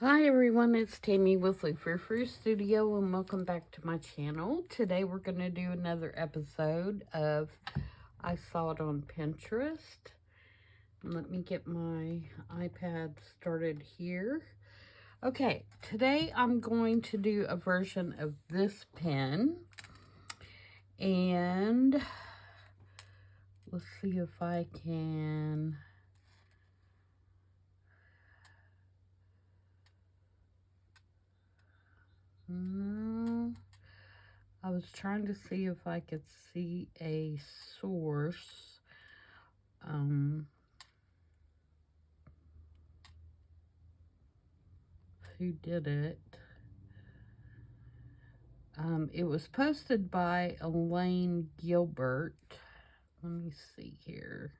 Hi everyone, it's Tammy with the Frou-frou Studio and welcome back to my channel. Today we're going to do another episode of I Saw It on Pinterest. Let me get my iPad started here. Okay, today I'm going to do a version of this pen. And let's see if I can... I was trying to see if I could see a source. Who did it? It was posted by Elaine Gilbert. Let me see here.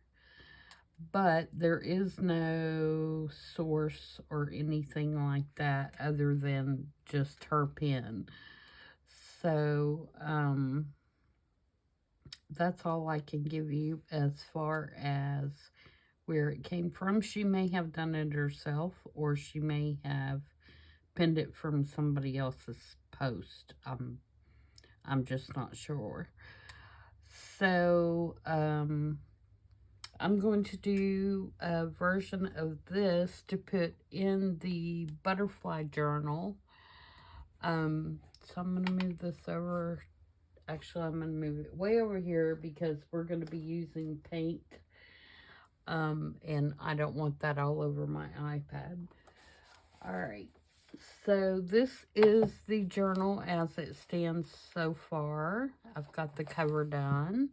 But there is no source or anything like that other than just her pen. So, that's all I can give you as far as where it came from. She may have done it herself, or she may have pinned it from somebody else's post. I'm just not sure. So, I'm going to do a version of this to put in the butterfly journal. So I'm going to move this over. Actually, I'm going to move it way over here because we're going to be using paint. And I don't want that all over my iPad. All right. So this is the journal as it stands so far. I've got the cover done.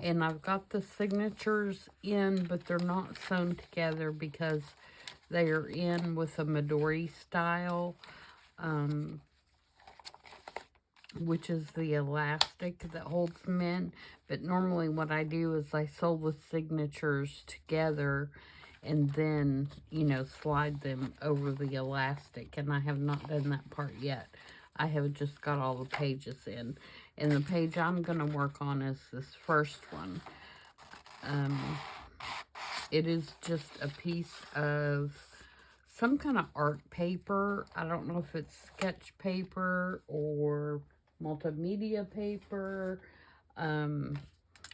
And I've got the signatures in, but they're not sewn together because they are in with a Midori style, which is the elastic that holds them in. But normally what I do is I sew the signatures together and then, you know, slide them over the elastic. And I have not done that part yet. I have just got all the pages in. And the page I'm going to work on is this first one. It is just a piece of some kind of art paper. I don't know if it's sketch paper or multimedia paper.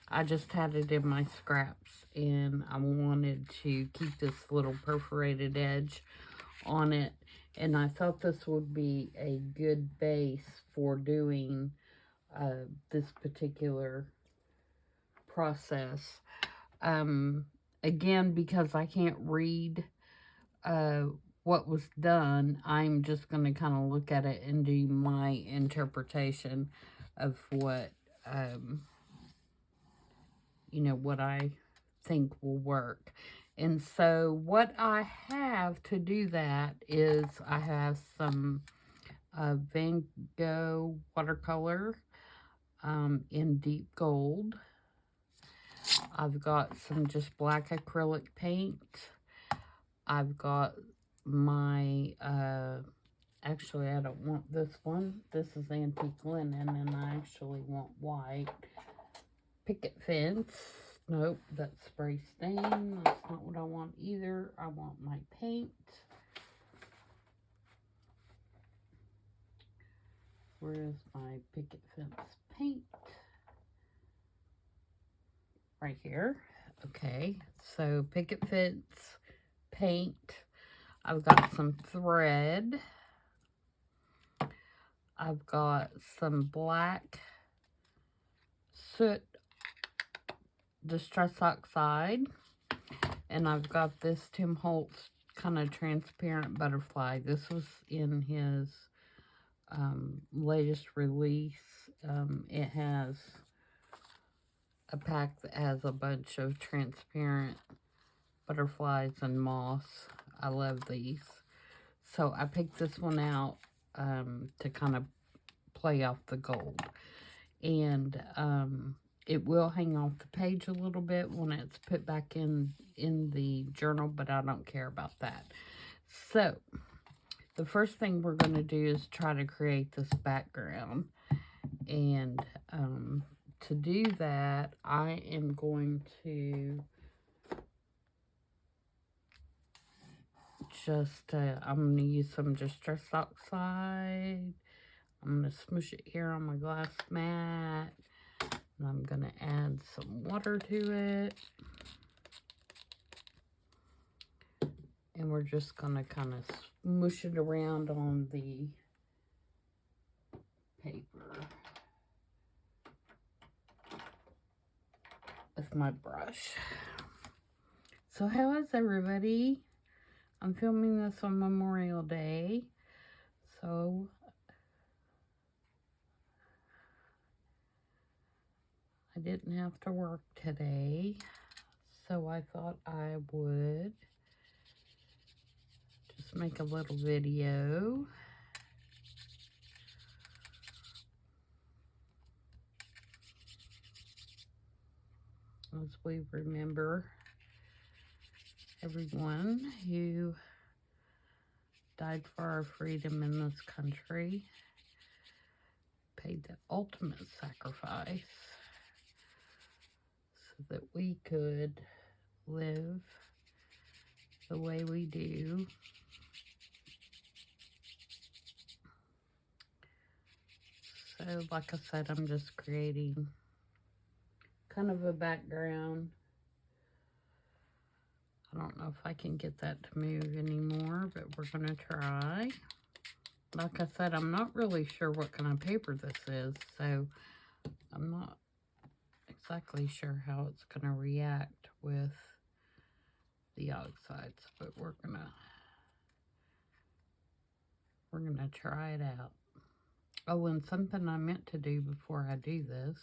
I just had it in my scraps and I wanted to keep this little perforated edge on it. And I thought this would be a good base for doing this particular process. Again, because I can't read what was done, I'm just going to kind of look at it and do my interpretation of what, you know, what I think will work. And so what I have to do that is I have some Van Gogh watercolor in deep gold. I've got some just black acrylic paint. I've got my, actually I don't want this one. This is antique linen and I actually want white. Picket fence. Nope, that's spray stain. That's not what I want either. I want my paint. Where is my picket fence paint? Right here. Okay, so picket fence paint. I've got some thread. I've got some black soot distress oxide. And I've got this Tim Holtz kind of transparent butterfly. This was in his latest release. It has a pack that has a bunch of transparent butterflies and moss. I love these. So I picked this one out to kind of play off the gold. And it will hang off the page a little bit when it's put back in the journal, but I don't care about that. So the first thing we're going to do is try to create this background. And to do that, I am going to just, I'm going to use some distress oxide. I'm going to smoosh it here on my glass mat. And I'm going to add some water to it. And we're just going to kind of smoosh it around on the paper with my brush. So how is everybody? I'm filming this on Memorial Day. So I didn't have to work today. So I thought I would just make a little video. As we remember everyone who died for our freedom in this country, paid the ultimate sacrifice so that we could live the way we do. So, like I said, I'm just creating kind of a background. I don't know if I can get that to move anymore, but we're going to try. Like I said, I'm not really sure what kind of paper this is, so I'm not exactly sure how it's going to react with the oxides, but we're gonna try it out. Oh, and something I meant to do before I did this,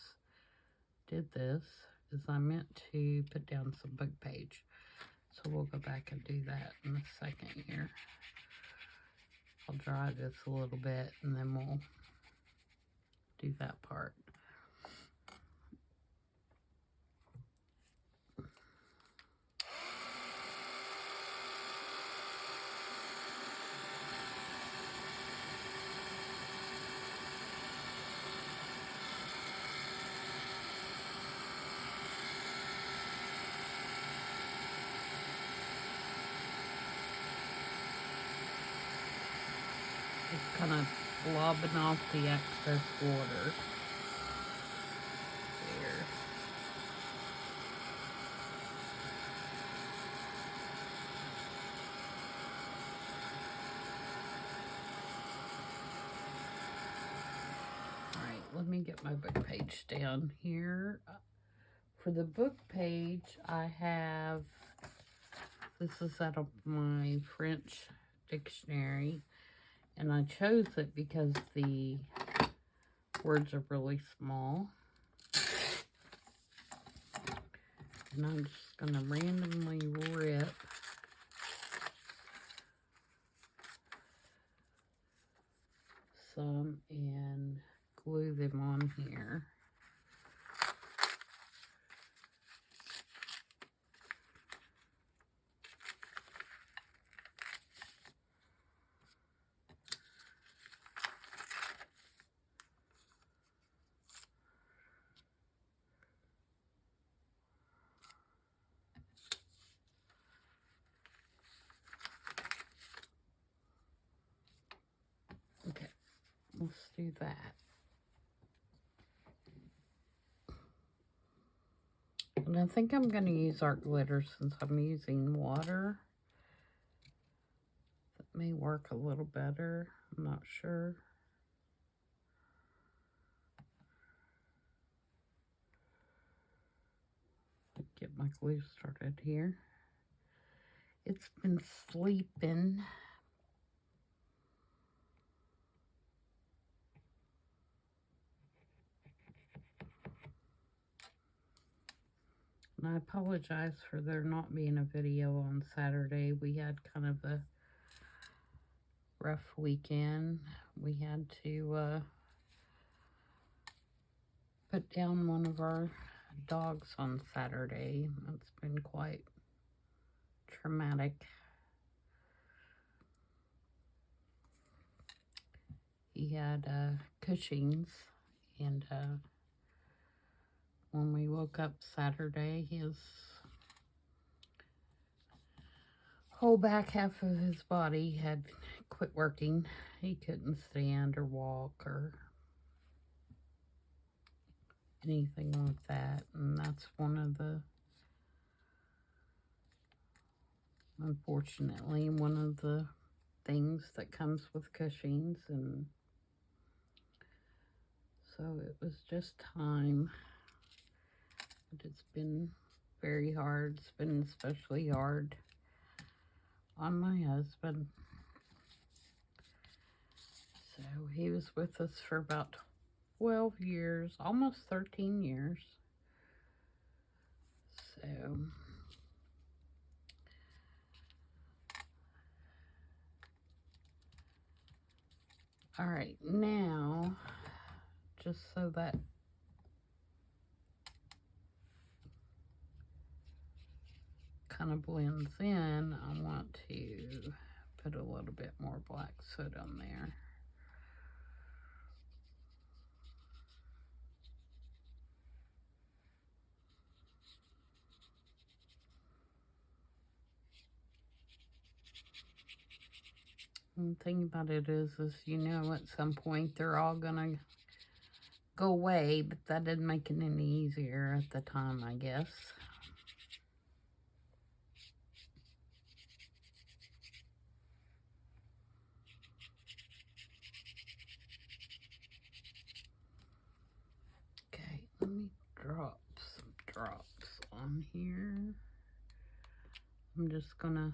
is I meant to put down some book page. So we'll go back and do that in a second here. I'll dry this a little bit and then we'll do that part. Just kind of blobbing off the excess water. There. Alright, let me get my book page down here. For the book page, I have, this is out of my French dictionary. And I chose it because the words are really small. And I'm just going to randomly rip some and glue them on here. Okay, let's do that. And I think I'm going to use art glitter since I'm using water. That may work a little better. I'm not sure. Get my glue started here. It's been sleeping. And I apologize for there not being a video on Saturday. We had kind of a rough weekend. We had to put down one of our dogs on Saturday. That's been quite traumatic. He had Cushing's, and when we woke up Saturday, his whole back half of his body had quit working. He couldn't stand or walk or anything like that. And that's one of the, unfortunately, one of the things that comes with Cushing's. And so it was just time. But it's been very hard. It's been especially hard on my husband. So he was with us for about 12 years, almost 13 years. So all right, now, just so that kind of blends in, I want to put a little bit more black soot on there. And the thing about it is you know at some point they're all gonna go away, but that didn't make it any easier at the time, I guess. Okay, let me drop some drops on here. I'm just gonna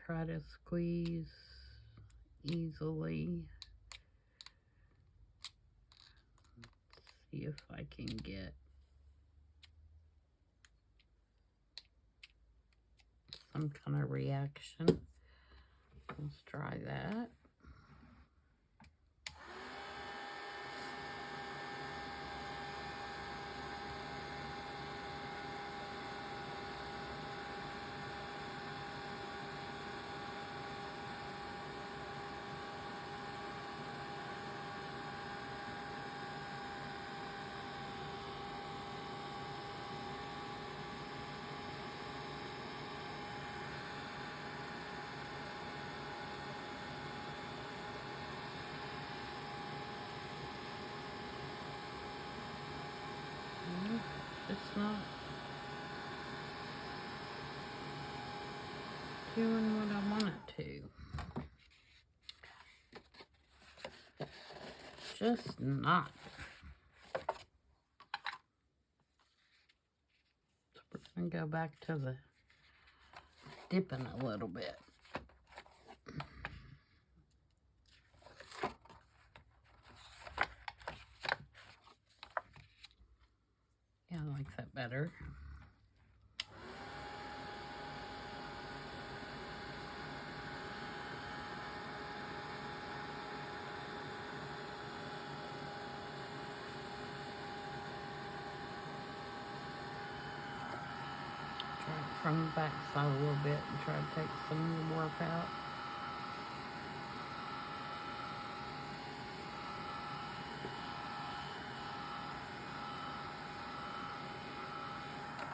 try to squeeze easily. Let's see if I can get some kind of reaction. Let's try that. It's not doing what I want it to. Just not. So we're going to go back to the dipping a little bit. Yeah, I like that better. Try it from the back side a little bit and try to take some of the warp out.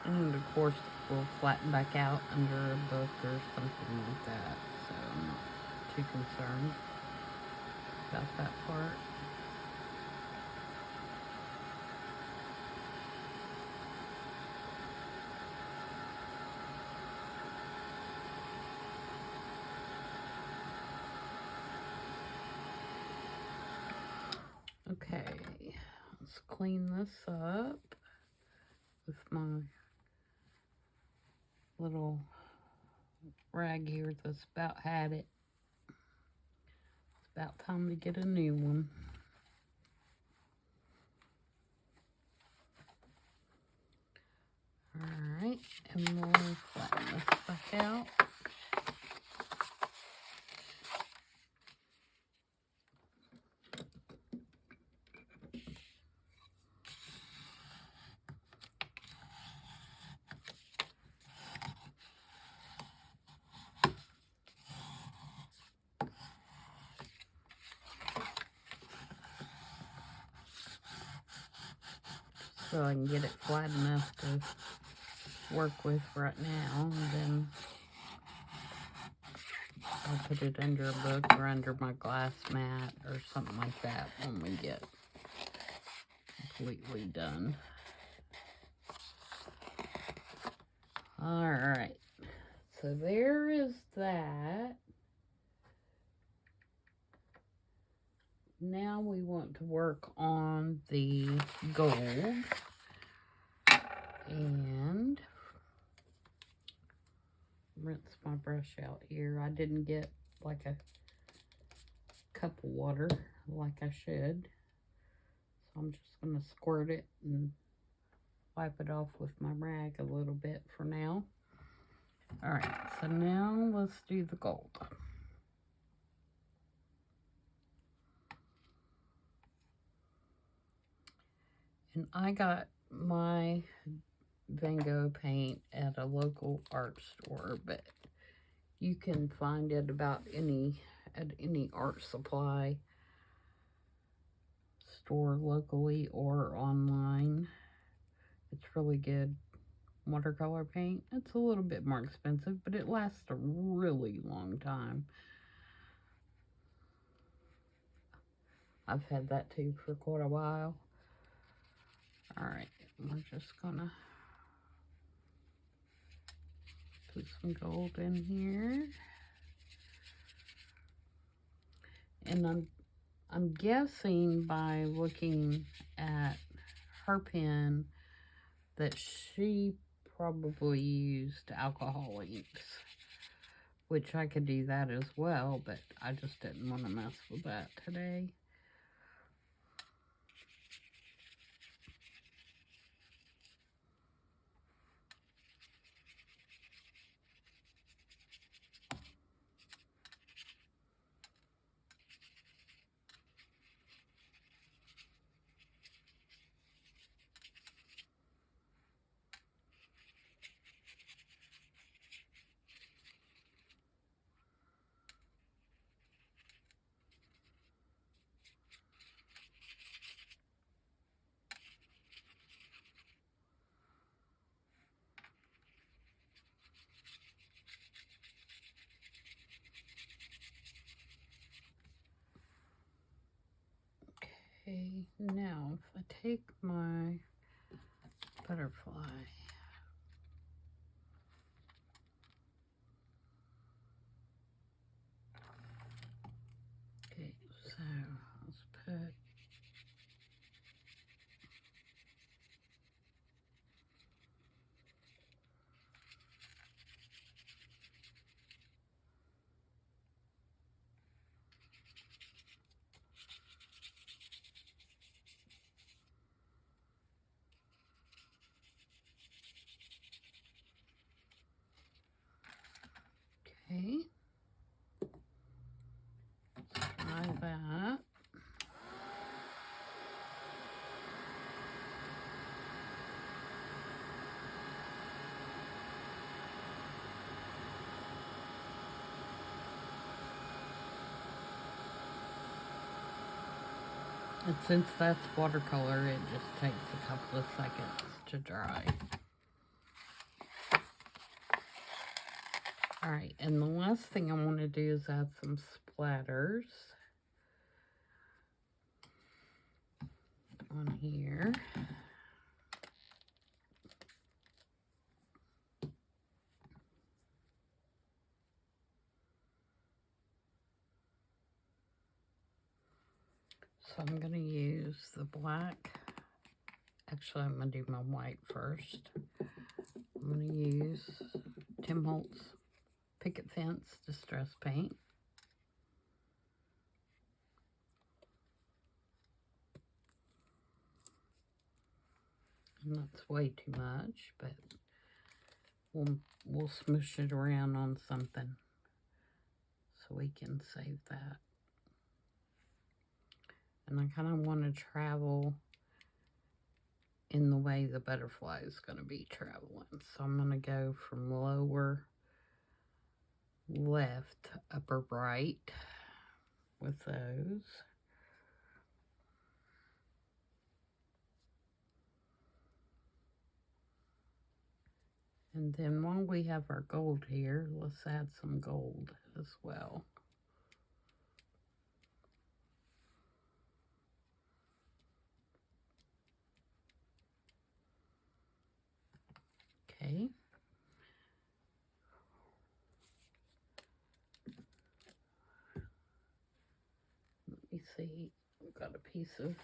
And of course, we'll flatten back out under a book or something like that. So I'm not too concerned about that part. Okay, let's clean this up with my little rag here that's about had it. It's about time to get a new one. Alright, and we'll flatten this back out. So I can get it flat enough to work with right now, and then I'll put it under a book or under my glass mat or something like that when we get completely done. Alright, so there is that. Now we want to work on the gold. And rinse my brush out here. I didn't get like a cup of water like I should. So I'm just going to squirt it and wipe it off with my rag a little bit for now. Alright, so now let's do the gold. And I got my Van Gogh paint at a local art store, but you can find it about at any art supply store locally or online. It's really good watercolor paint. It's a little bit more expensive, but it lasts a really long time. I've had that too for quite a while. Alright, we're just gonna put some gold in here. And I'm guessing by looking at her pen that she probably used alcohol inks, which I could do that as well, but I just didn't want to mess with that today. Okay, now if I take my butterfly, okay, so let's put okay, try that. And since that's watercolor, it just takes a couple of seconds to dry. Alright, and the last thing I want to do is add some splatters on here. So I'm going to use the black. Actually, I'm going to do my white first. I'm going to use Tim Holtz Picket Fence Distress Paint. And that's way too much, but we'll smoosh it around on something so we can save that. And I kind of want to travel in the way the butterfly is going to be traveling. So I'm going to go from lower left, upper right with those. And then while we have our gold here, let's add some gold as well. Okay. Let me see. We've got a piece of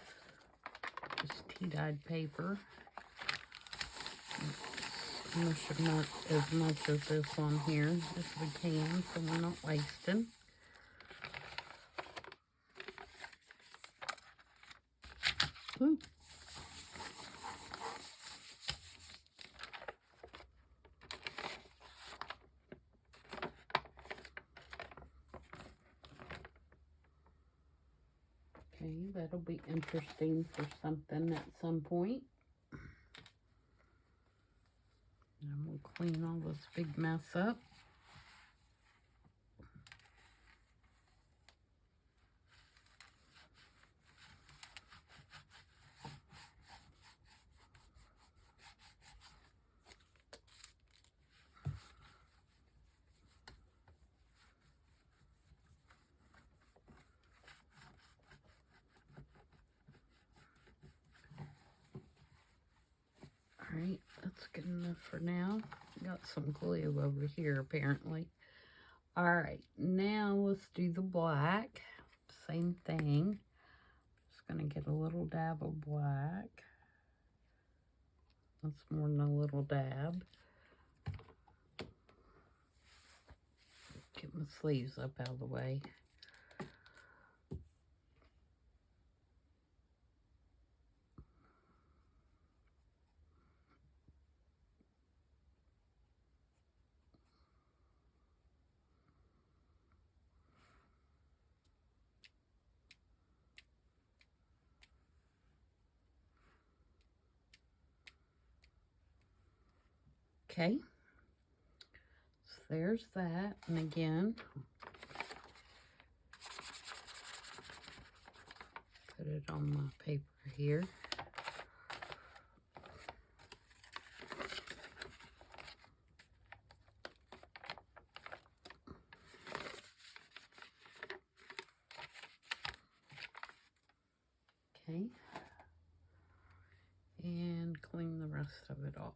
just tea-dyed paper. I'm sure not as much of this on here as we can, so we're not wasting. Ooh. Okay, that'll be interesting for something at some point. And we'll clean all this big mess up. Alright, that's good enough for now. Got some glue over here apparently. Alright, now let's do the black. Same thing. Just gonna get a little dab of black. That's more than a little dab. Get my sleeves up out of the way. Okay, so there's that, and again, put it on my paper here. Okay, and clean the rest of it off.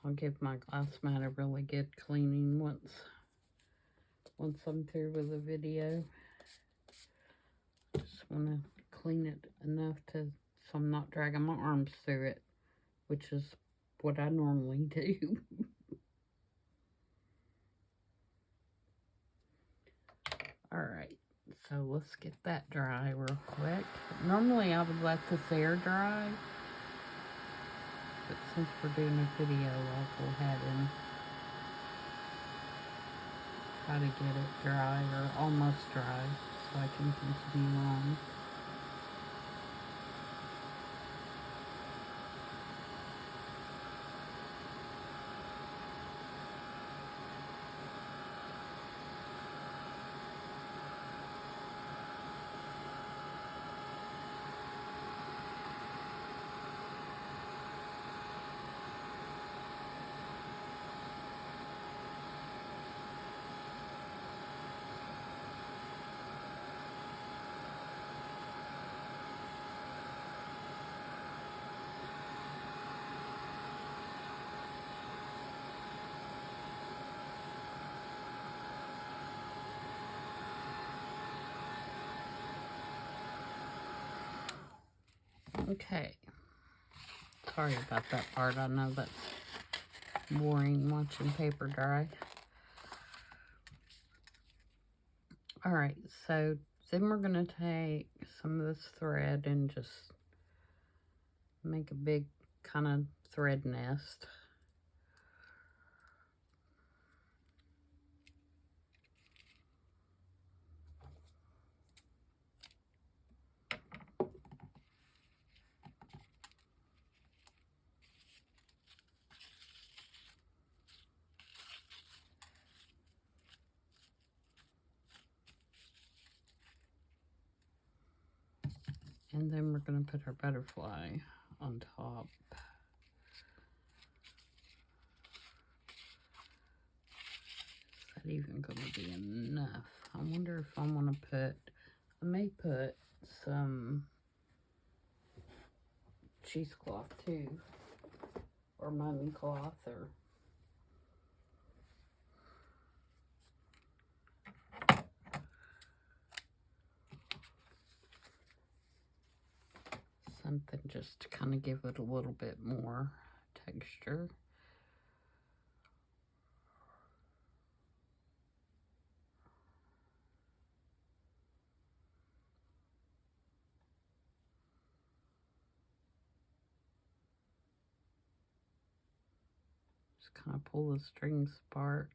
I'll give my glass mat a really good cleaning once I'm through with the video. Just want to clean it enough so I'm not dragging my arms through it, which is what I normally do. Alright, so let's get that dry real quick. Normally I would let this air dry, but since we're doing a video, I'll go ahead and try to get it dry or almost dry so I can continue on. Okay, sorry about that part. I know that's boring watching paper dry. Alright, so then we're going to take some of this thread and just make a big kind of thread nest. And then we're going to put our butterfly on top. Is that even going to be enough? I wonder if I want to put, I may put some cheesecloth too, or mummy cloth, or something just to kind of give it a little bit more texture. Just kind of pull the strings apart.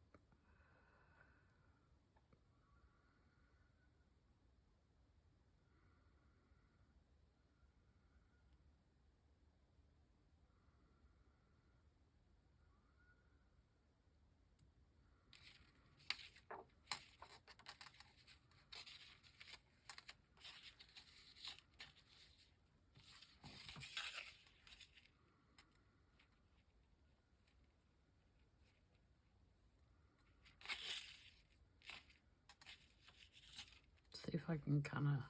See if I can kind of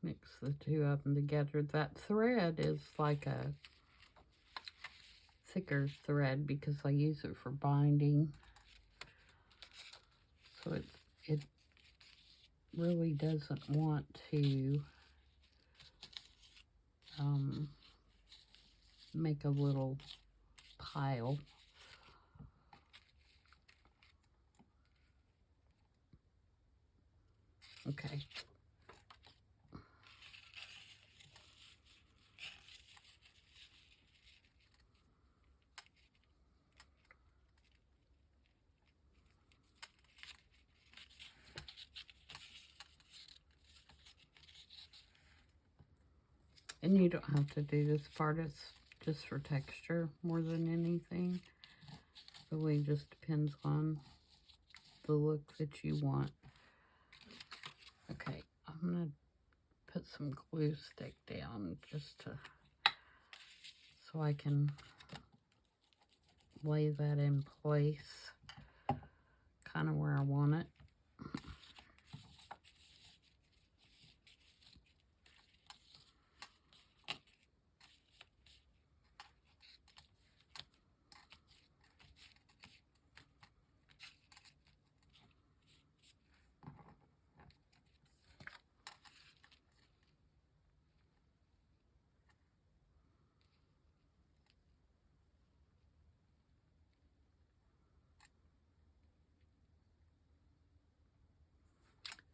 mix the two of them together. That thread is like a thicker thread because I use it for binding. So it really doesn't want to make a little pile. Okay. And you don't have to do this part, it's just for texture more than anything. It really just depends on the look that you want. Okay, I'm gonna put some glue stick down just to, so I can lay that in place, kind of where I want it.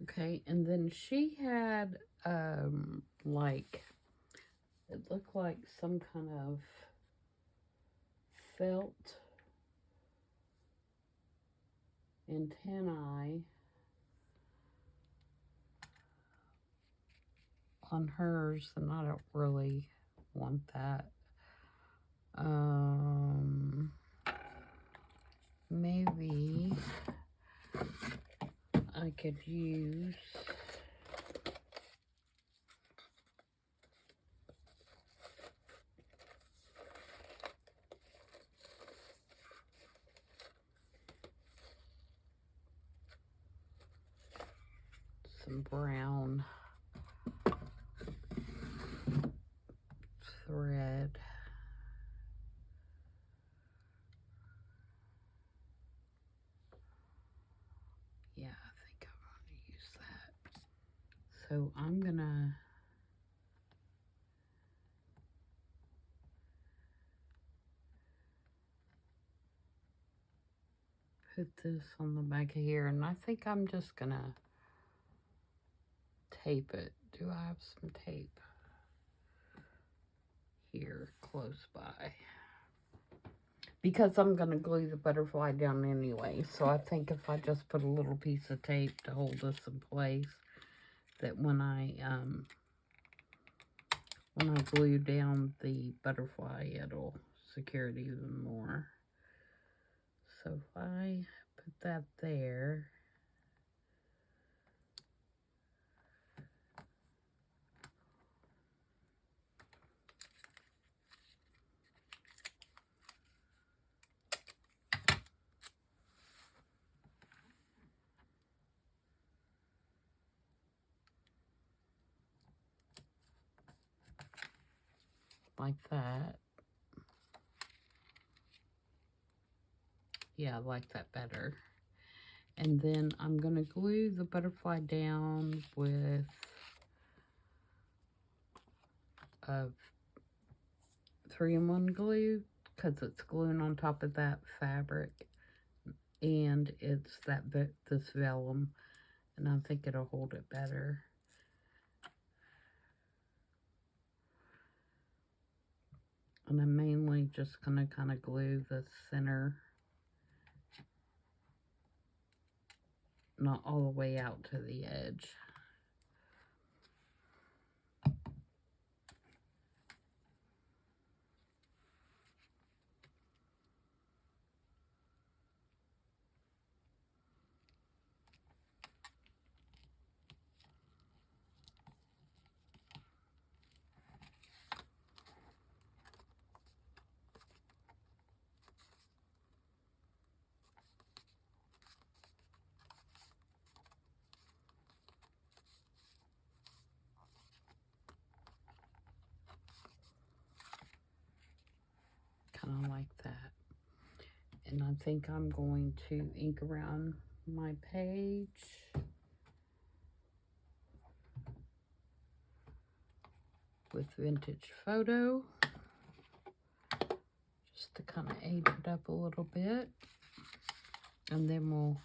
Okay, and then she had, like, it looked like some kind of felt antennae on hers, and I don't really want that. Maybe I could use some brown thread. Yeah, I think I want to use that. So I'm gonna put this on the back of here, and I think I'm just gonna tape it. Do I have some tape here close by? Because I'm going to glue the butterfly down anyway, so I think if I just put a little piece of tape to hold this in place, that when I glue down the butterfly, it'll secure it even more. So if I put that there, like that. Yeah, I like that better. And then I'm going to glue the butterfly down with a 3-in-1 glue, because it's gluing on top of that fabric, and it's this vellum, and I think it'll hold it better. And I'm mainly just going to kind of glue the center, not all the way out to the edge. Kind of like that. And I think I'm going to ink around my page. With Vintage Photo. Just to kind of age it up a little bit. And then we'll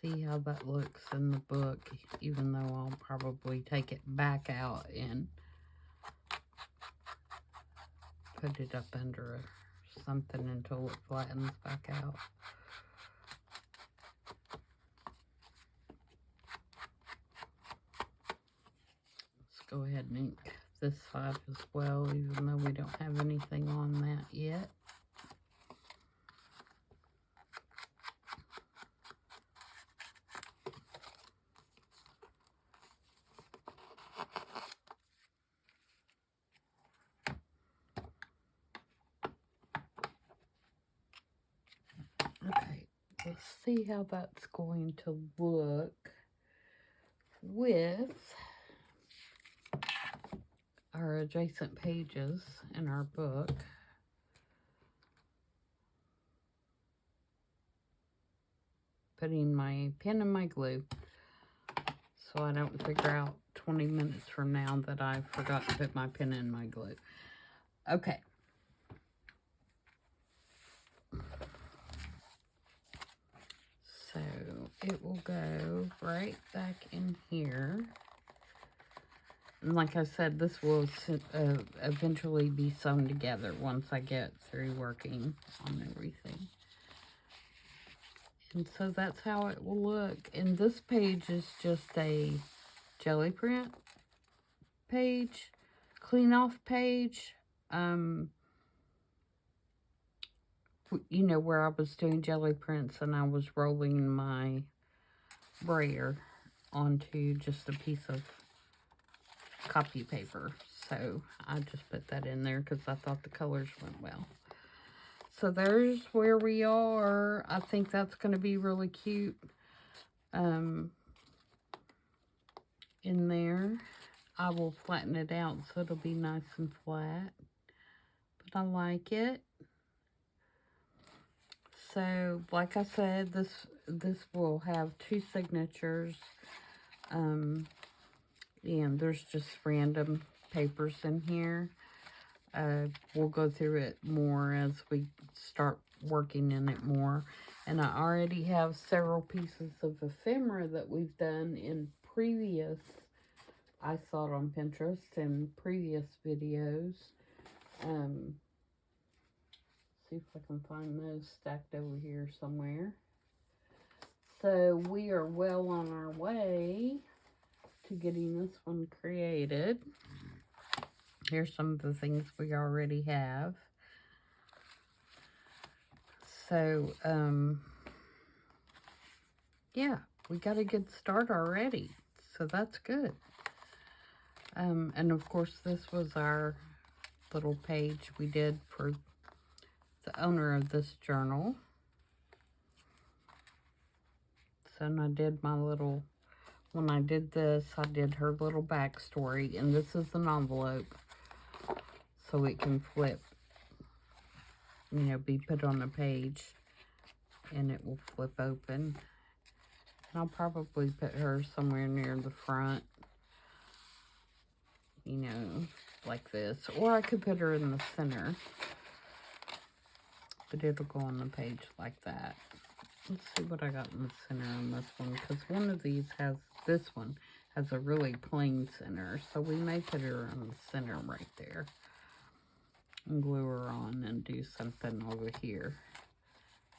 see how that looks in the book, even though I'll probably take it back out and put it up under something until it flattens back out. Let's go ahead and ink this side as well, even though we don't have anything on that yet. Okay, let's see how that's going to look with our adjacent pages in our book. Putting my pen in my glue so I don't figure out 20 minutes from now that I forgot to put my pen in my glue. Okay. So it will go right back in here. And like I said, this will eventually be sewn together once I get through working on everything. And so that's how it will look. And this page is just a jelly print page, clean off page. You know, where I was doing jelly prints and I was rolling my brayer onto just a piece of copy paper. So I just put that in there because I thought the colors went well. So there's where we are. I think that's going to be really cute in there. I will flatten it out so it'll be nice and flat. But I like it. So, like I said, this will have 2 signatures. And there's just random papers in here. We'll go through it more as we start working in it more. And I already have several pieces of ephemera that we've done in previous, I saw it on Pinterest in previous videos. See if I can find those stacked over here somewhere. So we are well on our way to getting this one created. Here's some of the things we already have. So, yeah, we got a good start already. So that's good. And of course, this was our little page we did for the owner of this journal. So, and I did my little when I did this, I did her little backstory, and this is an envelope, so it can flip, you know, be put on a page, and it will flip open. And I'll probably put her somewhere near the front, you know, like this, or I could put her in the center, but it'll go on the page like that. Let's see what I got in the center on this one, because one of these has, this one has a really plain center, so we may put her in the center right there and glue her on and do something over here.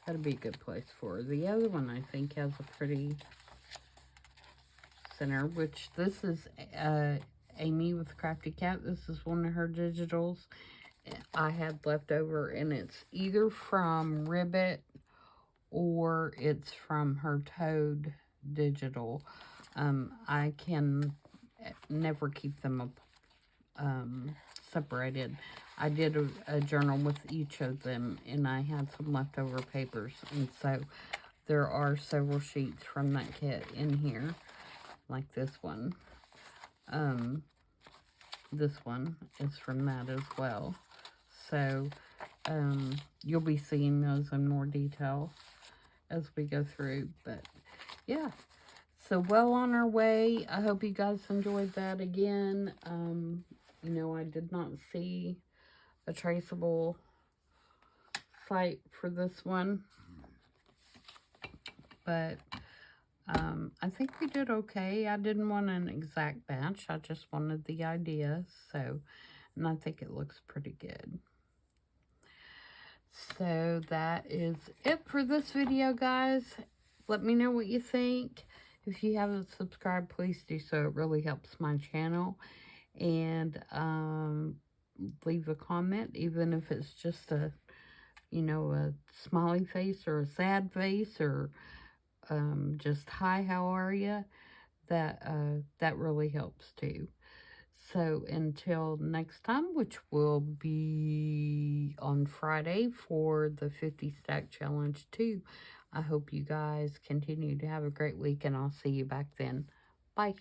That'd be a good place for her. The other one I think has a pretty center, which this is Amy with Crafty Cat. This is one of her digitals I had left over, and it's either from Ribbit or it's from her Toad digital. I can never keep them separated. I did a journal with each of them, and I had some leftover papers, and so there are several sheets from that kit in here, like this one. This one is from that as well. So you'll be seeing those in more detail as we go through, but yeah, so well on our way. I hope you guys enjoyed that. Again, you know, I did not see a traceable site for this one, but I think we did okay. I didn't want an exact batch, I just wanted the idea, so, and I think it looks pretty good. So that is it for this video, guys. Let me know what you think. If you haven't subscribed, please do so. It really helps my channel. And leave a comment, even if it's just a, you know, a smiley face or a sad face, or just hi, how are you? That really helps too. So until next time, which will be on Friday for the 50 Stack Challenge 2, I hope you guys continue to have a great week, and I'll see you back then. Bye.